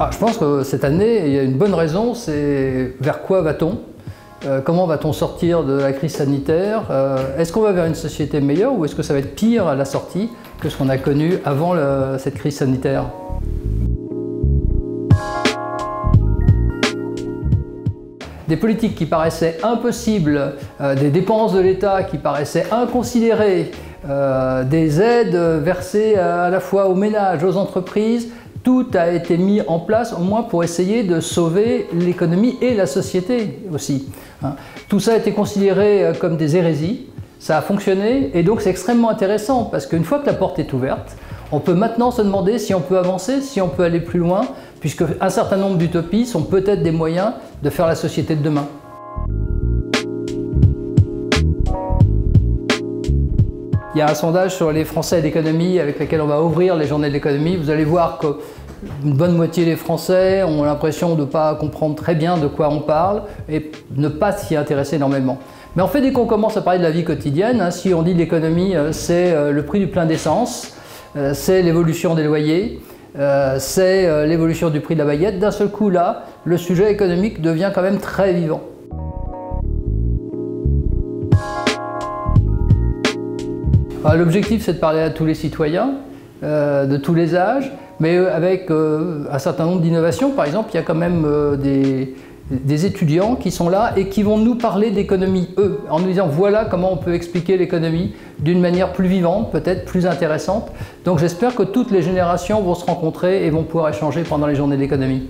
Je pense que cette année, il y a une bonne raison, c'est vers quoi va-t-on? Comment va-t-on sortir de la crise sanitaire? Est-ce qu'on va vers une société meilleure ou est-ce que ça va être pire à la sortie que ce qu'on a connu avant cette crise sanitaire? Des politiques qui paraissaient impossibles, des dépenses de l'État qui paraissaient inconsidérées, des aides versées à la fois aux ménages, aux entreprises, tout a été mis en place au moins pour essayer de sauver l'économie et la société aussi. Tout ça a été considéré comme des hérésies, ça a fonctionné et donc c'est extrêmement intéressant parce qu'une fois que la porte est ouverte, on peut maintenant se demander si on peut avancer, si on peut aller plus loin, puisque un certain nombre d'utopies sont peut-être des moyens de faire la société de demain. Il y a un sondage sur les Français et l'économie avec lequel on va ouvrir les journées de l'économie. Vous allez voir qu'une bonne moitié des Français ont l'impression de ne pas comprendre très bien de quoi on parle et ne pas s'y intéresser énormément. Mais en fait, dès qu'on commence à parler de la vie quotidienne, si on dit l'économie, c'est le prix du plein d'essence, c'est l'évolution des loyers, c'est l'évolution du prix de la baguette, d'un seul coup là, le sujet économique devient quand même très vivant. L'objectif, c'est de parler à tous les citoyens, de tous les âges, mais avec un certain nombre d'innovations. Par exemple, il y a quand même des étudiants qui sont là et qui vont nous parler d'économie, eux, en nous disant voilà comment on peut expliquer l'économie d'une manière plus vivante, peut-être plus intéressante. Donc j'espère que toutes les générations vont se rencontrer et vont pouvoir échanger pendant les journées de l'économie.